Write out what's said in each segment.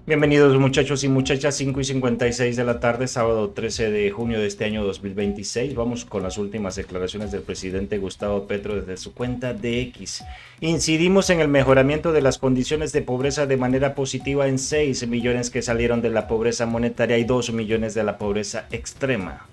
Bienvenidos muchachos y muchachas, 5:56 de la tarde, sábado 13 de junio de este año 2026. Vamos con las últimas declaraciones del presidente Gustavo Petro desde su cuenta de X. Incidimos en el mejoramiento de las condiciones de pobreza de manera positiva en 6 millones que salieron de la pobreza monetaria y 2 millones de la pobreza extrema.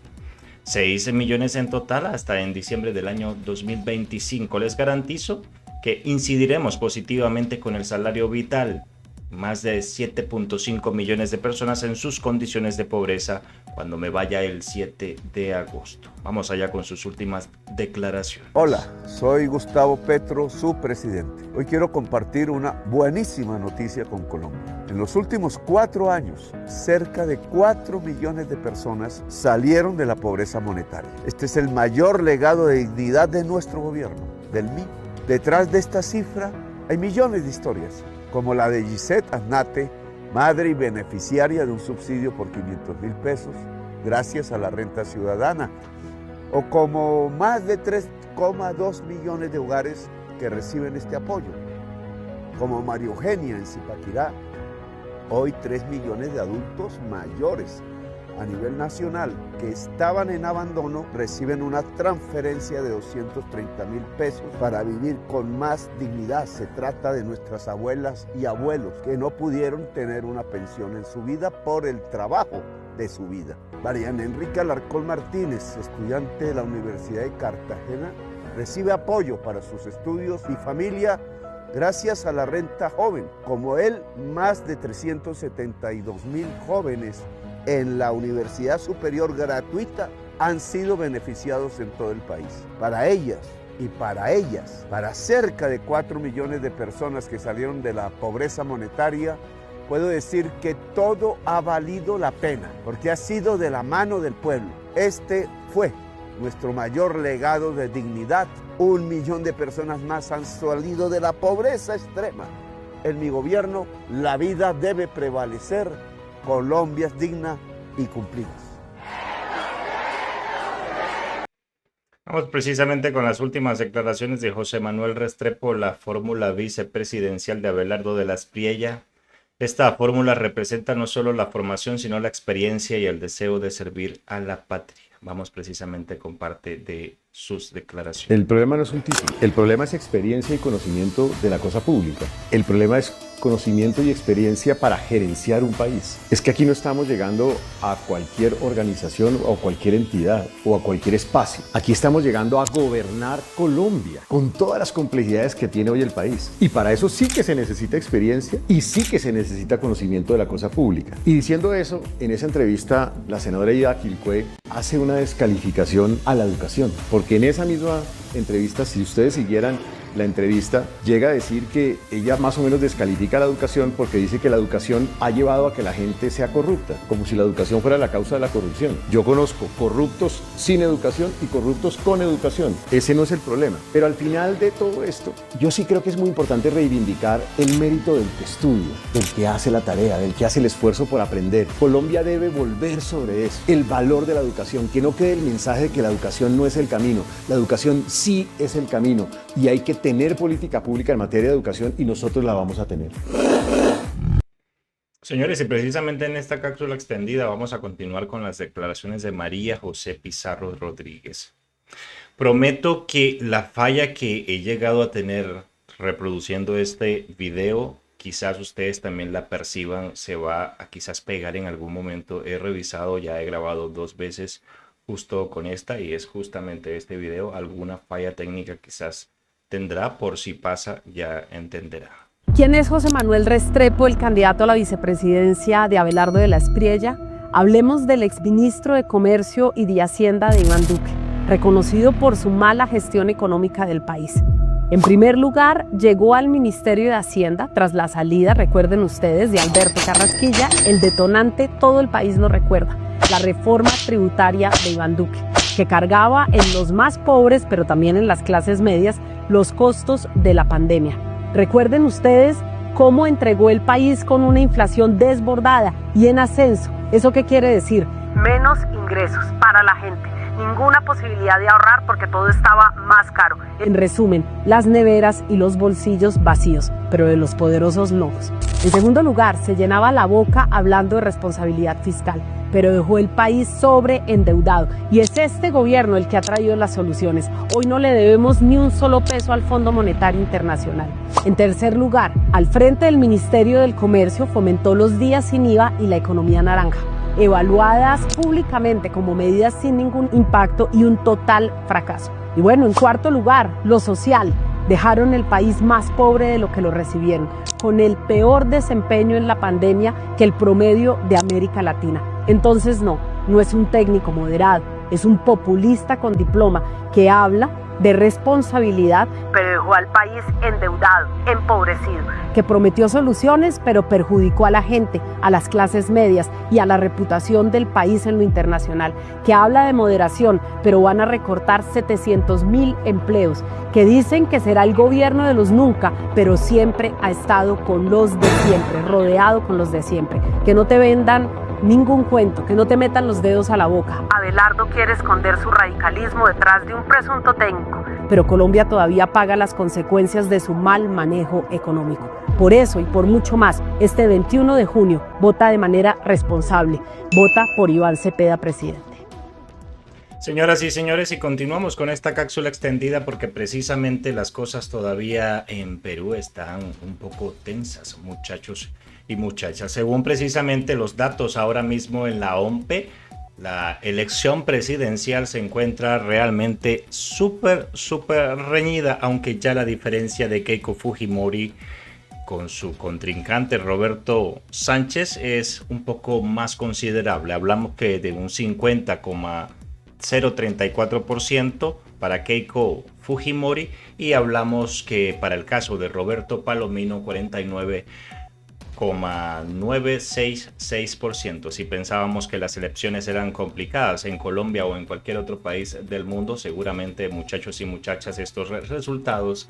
6 millones en total hasta en diciembre del año 2025. Les garantizo que incidiremos positivamente con el salario vital. Más de 7.5 millones de personas en sus condiciones de pobreza cuando me vaya el 7 de agosto. Vamos allá con sus últimas declaraciones. Hola, soy Gustavo Petro, su presidente. Hoy quiero compartir una buenísima noticia con Colombia. En los últimos 4 años, cerca de 4 millones de personas salieron de la pobreza monetaria. Este es el mayor legado de dignidad de nuestro gobierno, del mío. Detrás de esta cifra hay millones de historias, como la de Gisette Aznate, madre y beneficiaria de un subsidio por 500.000 pesos, gracias a la renta ciudadana, o como más de 3,2 millones de hogares que reciben este apoyo, como María Eugenia en Zipaquirá. Hoy 3 millones de adultos mayores a nivel nacional que estaban en abandono reciben una transferencia de 230.000 pesos para vivir con más dignidad. Se trata de nuestras abuelas y abuelos que no pudieron tener una pensión en su vida por el trabajo de su vida. Mariana Enrique Alarcón Martínez, estudiante de la Universidad de Cartagena, recibe apoyo para sus estudios y familia gracias a la renta joven. Como él, más de 372.000 jóvenes en la Universidad Superior Gratuita han sido beneficiados en todo el país. Para ellas y para ellas, para cerca de 4 millones de personas que salieron de la pobreza monetaria, puedo decir que todo ha valido la pena, porque ha sido de la mano del pueblo. Este fue nuestro mayor legado de dignidad. 1 millón de personas más han salido de la pobreza extrema. En mi gobierno, la vida debe prevalecer. Colombia es digna y cumplida. Vamos precisamente con las últimas declaraciones de José Manuel Restrepo, la fórmula vicepresidencial de Abelardo de la Espriella. Esta fórmula representa no solo la formación, sino la experiencia y el deseo de servir a la patria. Vamos precisamente con parte de sus declaraciones. El problema no es un título, el problema es experiencia y conocimiento de la cosa pública. El problema es conocimiento y experiencia para gerenciar un país. Es que aquí no estamos llegando a cualquier organización o cualquier entidad o a cualquier espacio. Aquí estamos llegando a gobernar Colombia con todas las complejidades que tiene hoy el país. Y para eso sí que se necesita experiencia y sí que se necesita conocimiento de la cosa pública. Y diciendo eso, en esa entrevista la senadora Ida Quilpué hace una descalificación a la educación, porque en esa misma entrevista, si ustedes siguieran la entrevista, llega a decir que ella más o menos descalifica la educación porque dice que la educación ha llevado a que la gente sea corrupta, como si la educación fuera la causa de la corrupción. Yo conozco corruptos sin educación y corruptos con educación. Ese no es el problema. Pero al final de todo esto, yo sí creo que es muy importante reivindicar el mérito del que estudia, del que hace la tarea, del que hace el esfuerzo por aprender. Colombia debe volver sobre eso, el valor de la educación, que no quede el mensaje de que la educación no es el camino. La educación sí es el camino y hay que tener política pública en materia de educación y nosotros la vamos a tener. Señores, y precisamente en esta cápsula extendida vamos a continuar con las declaraciones de María José Pizarro Rodríguez. Prometo que la falla que he llegado a tener reproduciendo este video, quizás ustedes también la perciban, se va a quizás pegar en algún momento. He revisado, ya he grabado 2 veces justo con esta y es justamente este video. Alguna falla técnica quizás tendrá, por si pasa, ya entenderá. ¿Quién es José Manuel Restrepo, el candidato a la vicepresidencia de Abelardo de la Espriella? Hablemos del exministro de Comercio y de Hacienda de Iván Duque, reconocido por su mala gestión económica del país. En primer lugar, llegó al Ministerio de Hacienda tras la salida, recuerden ustedes, de Alberto Carrasquilla. El detonante, todo el país lo recuerda, la reforma tributaria de Iván Duque, que cargaba en los más pobres, pero también en las clases medias, los costos de la pandemia. Recuerden ustedes cómo entregó el país con una inflación desbordada y en ascenso. ¿Eso qué quiere decir? Menos ingresos para la gente. ninguna posibilidad de ahorrar porque todo estaba más caro. En resumen, las neveras y los bolsillos vacíos, pero de los poderosos no. En segundo lugar, se llenaba la boca hablando de responsabilidad fiscal, pero dejó el país sobreendeudado. Y es este gobierno el que ha traído las soluciones. Hoy no le debemos ni un solo peso al Fondo Monetario Internacional. En tercer lugar, al frente del Ministerio del Comercio fomentó los días sin IVA y la economía naranja, evaluadas públicamente como medidas sin ningún impacto y un total fracaso. Y bueno, en cuarto lugar, lo social. Dejaron el país más pobre de lo que lo recibieron, con el peor desempeño en la pandemia que el promedio de América Latina. Entonces no es un técnico moderado, es un populista con diploma que habla de responsabilidad, pero dejó al país endeudado, empobrecido, que prometió soluciones, pero perjudicó a la gente, a las clases medias y a la reputación del país en lo internacional, que habla de moderación, pero van a recortar 700.000 empleos, que dicen que será el gobierno de los nunca, pero siempre ha estado con los de siempre, rodeado con los de siempre, que no te vendan ningún cuento, que no te metan los dedos a la boca. Abelardo quiere esconder su radicalismo detrás de un presunto técnico, pero Colombia todavía paga las consecuencias de su mal manejo económico. Por eso y por mucho más, este 21 de junio, vota de manera responsable. Vota por Iván Cepeda, presidente. Señoras y señores, y continuamos con esta cápsula extendida porque precisamente las cosas todavía en Perú están un poco tensas, muchachos y muchachas. Según precisamente los datos ahora mismo en la OMPE, la elección presidencial se encuentra realmente súper reñida, aunque ya la diferencia de Keiko Fujimori con su contrincante Roberto Sánchez es un poco más considerable. Hablamos que de un 50,034% para Keiko Fujimori y hablamos que para el caso de Roberto Palomino 49,966%. Si pensábamos que las elecciones eran complicadas en Colombia o en cualquier otro país del mundo, seguramente, muchachos y muchachas, estos resultados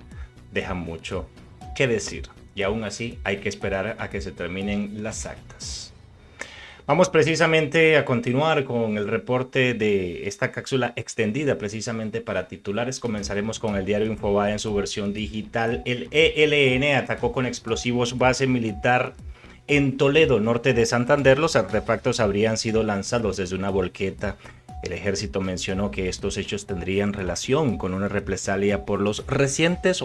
dejan mucho que decir. Y aún así hay que esperar a que se terminen las actas. Vamos precisamente a continuar con el reporte de esta cápsula extendida precisamente para titulares. Comenzaremos con el diario Infobae en su versión digital. El ELN atacó con explosivos base militar en Toledo, norte de Santander. Los artefactos habrían sido lanzados desde una volqueta. El ejército mencionó que estos hechos tendrían relación con una represalia por las recientes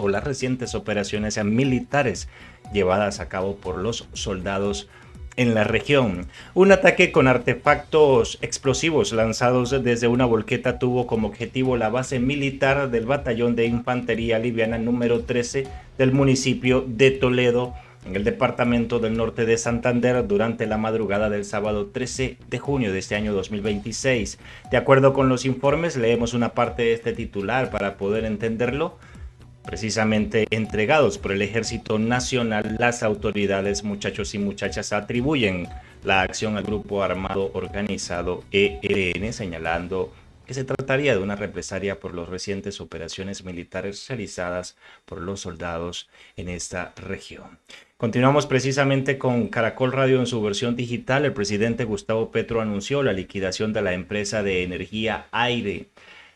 operaciones militares llevadas a cabo por los soldados en la región. Un ataque con artefactos explosivos lanzados desde una volqueta tuvo como objetivo la base militar del batallón de infantería liviana número 13 del municipio de Toledo, en el departamento del norte de Santander, durante la madrugada del sábado 13 de junio de este año 2026. De acuerdo con los informes, leemos una parte de este titular para poder entenderlo. Precisamente entregados por el Ejército Nacional, las autoridades, muchachos y muchachas, atribuyen la acción al grupo armado organizado ELN, señalando que se trataría de una represalia por las recientes operaciones militares realizadas por los soldados en esta región. Continuamos precisamente con Caracol Radio en su versión digital. El presidente Gustavo Petro anunció la liquidación de la empresa de energía Aire.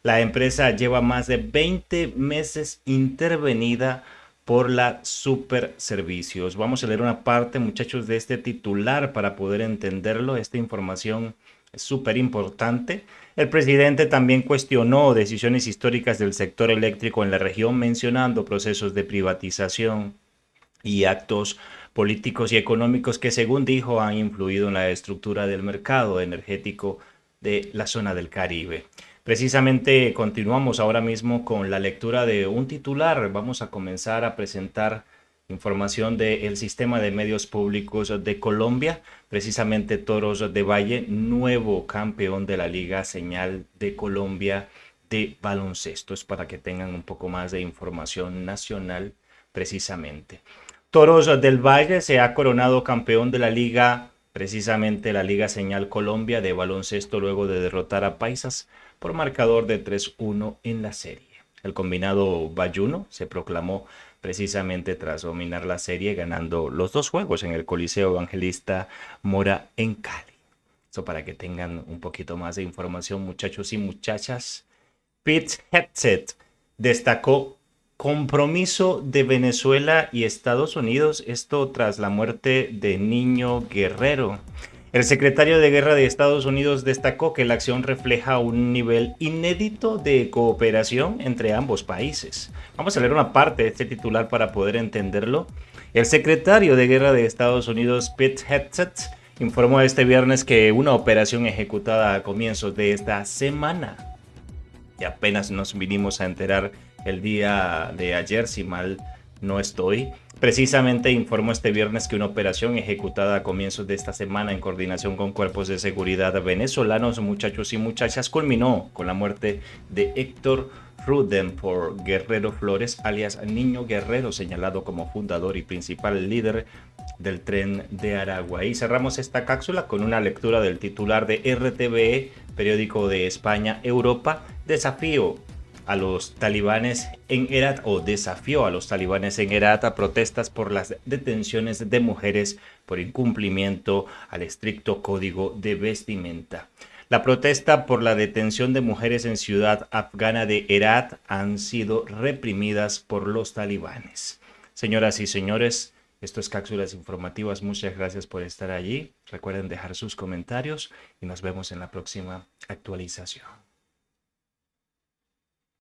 La empresa lleva más de 20 meses intervenida por la Superservicios. Vamos a leer una parte, muchachos, de este titular para poder entenderlo. Esta información es súper importante. El presidente también cuestionó decisiones históricas del sector eléctrico en la región, mencionando procesos de privatización y actos políticos y económicos que, según dijo, han influido en la estructura del mercado energético de la zona del Caribe. Precisamente continuamos ahora mismo con la lectura de un titular. Vamos a comenzar a presentar información del sistema de medios públicos de Colombia. Precisamente Toros de Valle, nuevo campeón de la Liga Señal de Colombia de baloncesto. Es para que tengan un poco más de información nacional precisamente. Toros del Valle se ha coronado campeón de la Liga, precisamente la Liga Señal Colombia de baloncesto, luego de derrotar a Paisas por marcador de 3-1 en la serie. El combinado bayuno se proclamó precisamente tras dominar la serie, ganando los dos juegos en el Coliseo Evangelista Mora en Cali. Eso para que tengan un poquito más de información, muchachos y muchachas. Pete Hegseth destacó compromiso de Venezuela y Estados Unidos, esto tras la muerte de Niño Guerrero. El secretario de Guerra de Estados Unidos destacó que la acción refleja un nivel inédito de cooperación entre ambos países. Vamos a leer una parte de este titular para poder entenderlo. El secretario de Guerra de Estados Unidos, Pete Hegseth, informó este viernes que una operación ejecutada a comienzos de esta semana, y apenas nos vinimos a enterar el día de ayer, si mal no estoy, precisamente informó este viernes que una operación ejecutada a comienzos de esta semana en coordinación con cuerpos de seguridad venezolanos, muchachos y muchachas, culminó con la muerte de Héctor Rutherford Guerrero Flores, alias Niño Guerrero, señalado como fundador y principal líder del Tren de Aragua. Y cerramos esta cápsula con una lectura del titular de RTVE, periódico de España, Europa: desafío a los talibanes en Herat, o desafió a los talibanes en Herat a protestas por las detenciones de mujeres por incumplimiento al estricto código de vestimenta. La protesta por la detención de mujeres en ciudad afgana de Herat han sido reprimidas por los talibanes. Señoras y señores, esto es Cápsulas Informativas. Muchas gracias por estar allí. Recuerden dejar sus comentarios y nos vemos en la próxima actualización.